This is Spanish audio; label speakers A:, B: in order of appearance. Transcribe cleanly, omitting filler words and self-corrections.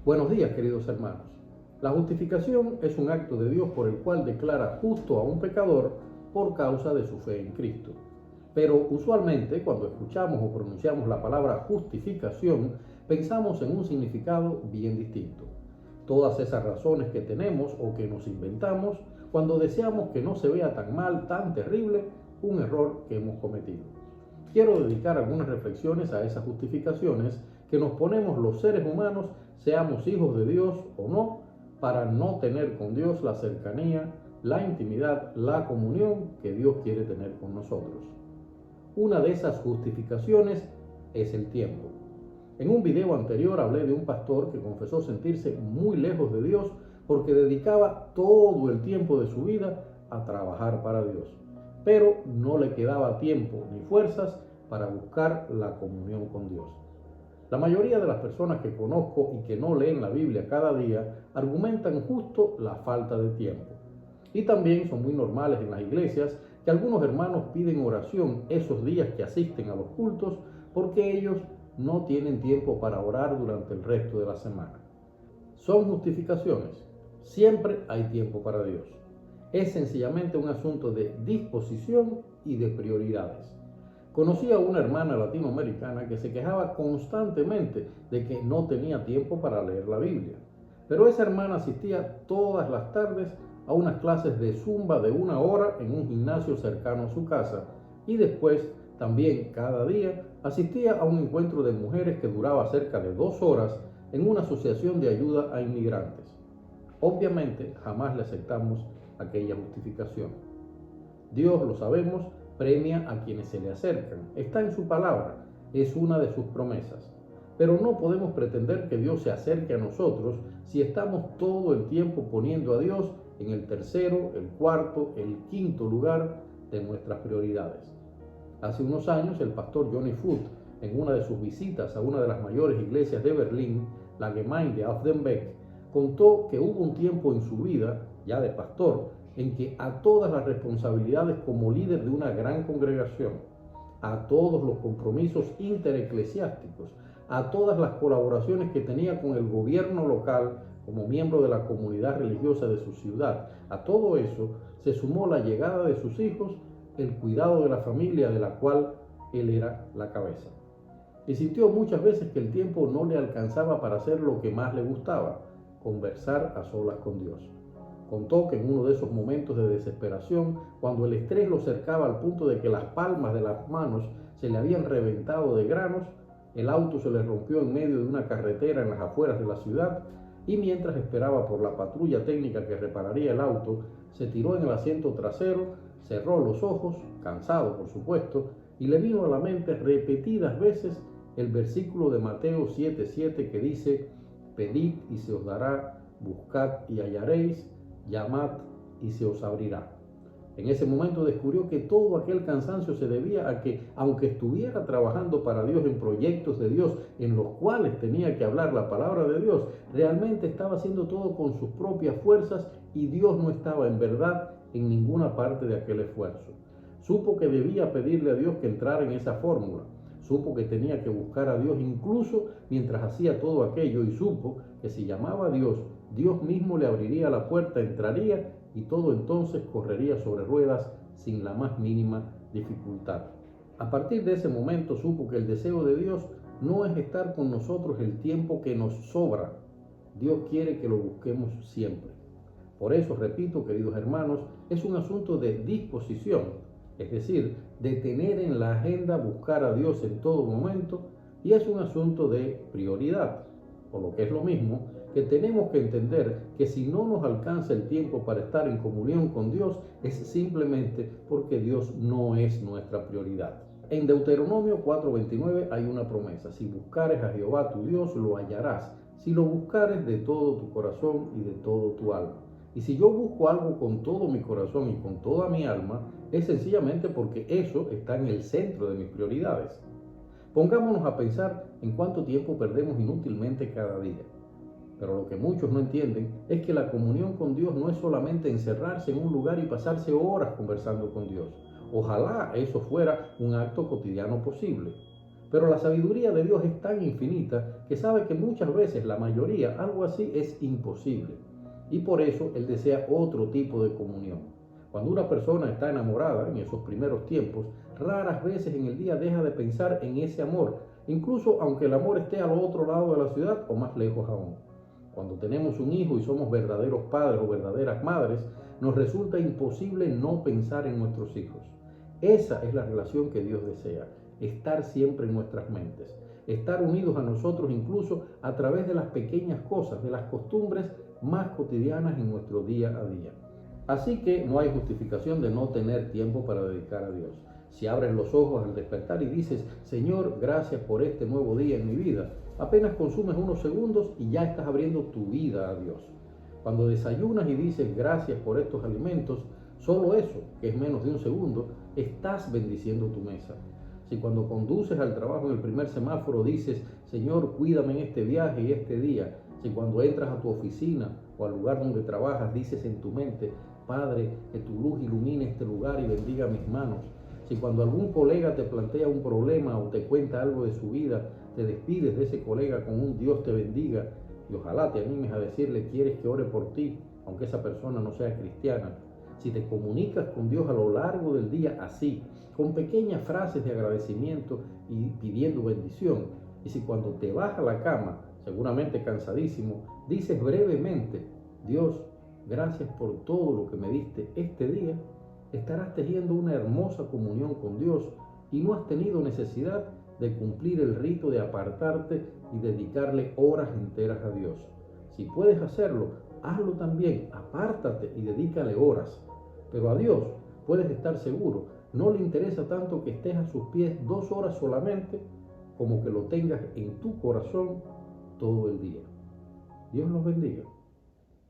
A: Buenos días, queridos hermanos. La justificación es un acto de Dios por el cual declara justo a un pecador por causa de su fe en Cristo. Pero usualmente cuando escuchamos o pronunciamos la palabra justificación, pensamos en un significado bien distinto. Todas esas razones que tenemos o que nos inventamos cuando deseamos que no se vea tan mal, tan terrible, un error que hemos cometido. Quiero dedicar algunas reflexiones a esas justificaciones que nos ponemos los seres humanos, seamos hijos de Dios o no, para no tener con Dios la cercanía, la intimidad, la comunión que Dios quiere tener con nosotros. Una de esas justificaciones es el tiempo. En un video anterior hablé de un pastor que confesó sentirse muy lejos de Dios porque dedicaba todo el tiempo de su vida a trabajar para Dios, pero no le quedaba tiempo ni fuerzas para buscar la comunión con Dios. La mayoría de las personas que conozco y que no leen la Biblia cada día argumentan justo la falta de tiempo. Y también son muy normales en las iglesias que algunos hermanos piden oración esos días que asisten a los cultos porque ellos no tienen tiempo para orar durante el resto de la semana. Son justificaciones. Siempre hay tiempo para Dios. Es sencillamente un asunto de disposición y de prioridades. Conocí a una hermana latinoamericana que se quejaba constantemente de que no tenía tiempo para leer la Biblia. Pero esa hermana asistía todas las tardes a unas clases de zumba de 1 hora en un gimnasio cercano a su casa y después también cada día asistía a un encuentro de mujeres que duraba cerca de 2 horas en una asociación de ayuda a inmigrantes. Obviamente jamás le aceptamos aquella justificación. Dios, lo sabemos, premia a quienes se le acercan. Está en su palabra, es una de sus promesas. Pero no podemos pretender que Dios se acerque a nosotros si estamos todo el tiempo poniendo a Dios en el tercero, el cuarto, el quinto lugar de nuestras prioridades. Hace unos años el pastor Johnny Foot, en una de sus visitas a una de las mayores iglesias de Berlín, la Gemeinde auf dem Beck, contó que hubo un tiempo en su vida, ya de pastor, en que a todas las responsabilidades como líder de una gran congregación, a todos los compromisos intereclesiásticos, a todas las colaboraciones que tenía con el gobierno local como miembro de la comunidad religiosa de su ciudad, a todo eso se sumó la llegada de sus hijos, el cuidado de la familia de la cual él era la cabeza. Y sintió muchas veces que el tiempo no le alcanzaba para hacer lo que más le gustaba, conversar a solas con Dios. Contó que en uno de esos momentos de desesperación, cuando el estrés lo cercaba al punto de que las palmas de las manos se le habían reventado de granos, el auto se le rompió en medio de una carretera en las afueras de la ciudad y mientras esperaba por la patrulla técnica que repararía el auto, se tiró en el asiento trasero, cerró los ojos, cansado por supuesto, y le vino a la mente repetidas veces el versículo de Mateo 7:7 que dice: pedid y se os dará, buscad y hallaréis, llamad y se os abrirá. En ese momento descubrió que todo aquel cansancio se debía a que, aunque estuviera trabajando para Dios en proyectos de Dios en los cuales tenía que hablar la palabra de Dios, realmente estaba haciendo todo con sus propias fuerzas y Dios no estaba en verdad en ninguna parte de aquel esfuerzo. Supo que debía pedirle a Dios que entrara en esa fórmula. Supo que tenía que buscar a Dios incluso mientras hacía todo aquello y supo que si llamaba a Dios, Dios mismo le abriría la puerta, entraría y todo entonces correría sobre ruedas sin la más mínima dificultad. A partir de ese momento supo que el deseo de Dios no es estar con nosotros el tiempo que nos sobra. Dios quiere que lo busquemos siempre. Por eso, repito, queridos hermanos, es un asunto de disposición. Es decir, de tener en la agenda buscar a Dios en todo momento, y es un asunto de prioridad, o lo que es lo mismo, que tenemos que entender que si no nos alcanza el tiempo para estar en comunión con Dios, es simplemente porque Dios no es nuestra prioridad. En Deuteronomio 4:29 hay una promesa: si buscares a Jehová tu Dios, lo hallarás, si lo buscares de todo tu corazón y de todo tu alma. Y si yo busco algo con todo mi corazón y con toda mi alma, es sencillamente porque eso está en el centro de mis prioridades. Pongámonos a pensar en cuánto tiempo perdemos inútilmente cada día. Pero lo que muchos no entienden es que la comunión con Dios no es solamente encerrarse en un lugar y pasarse horas conversando con Dios. Ojalá eso fuera un acto cotidiano posible. Pero la sabiduría de Dios es tan infinita que sabe que muchas veces, la mayoría, algo así es imposible. Y por eso Él desea otro tipo de comunión. Cuando una persona está enamorada en esos primeros tiempos, raras veces en el día deja de pensar en ese amor, incluso aunque el amor esté al otro lado de la ciudad o más lejos aún. Cuando tenemos un hijo y somos verdaderos padres o verdaderas madres, nos resulta imposible no pensar en nuestros hijos. Esa es la relación que Dios desea, estar siempre en nuestras mentes, estar unidos a nosotros incluso a través de las pequeñas cosas, de las costumbres más cotidianas en nuestro día a día. Así que no hay justificación de no tener tiempo para dedicar a Dios. Si abres los ojos al despertar y dices, Señor, gracias por este nuevo día en mi vida, apenas consumes unos segundos y ya estás abriendo tu vida a Dios. Cuando desayunas y dices gracias por estos alimentos, solo eso, que es menos de un segundo, estás bendiciendo tu mesa. Si cuando conduces al trabajo en el primer semáforo dices, Señor, cuídame en este viaje y este día, si cuando entras a tu oficina o al lugar donde trabajas dices en tu mente, Padre, que tu luz ilumine este lugar y bendiga mis manos, si cuando algún colega te plantea un problema o te cuenta algo de su vida, te despides de ese colega con un Dios te bendiga y ojalá te animes a decirle, ¿quieres que ore por ti? Aunque esa persona no sea cristiana. Si te comunicas con Dios a lo largo del día así, con pequeñas frases de agradecimiento y pidiendo bendición, y si cuando te vas a la cama, seguramente cansadísimo, dices brevemente, Dios, gracias por todo lo que me diste este día, estarás tejiendo una hermosa comunión con Dios y no has tenido necesidad de cumplir el rito de apartarte y dedicarle horas enteras a Dios. Si puedes hacerlo, hazlo también, apártate y dedícale horas. Pero a Dios, puedes estar seguro, no le interesa tanto que estés a sus pies 2 horas solamente, como que lo tengas en tu corazón todo el día. Dios los bendiga.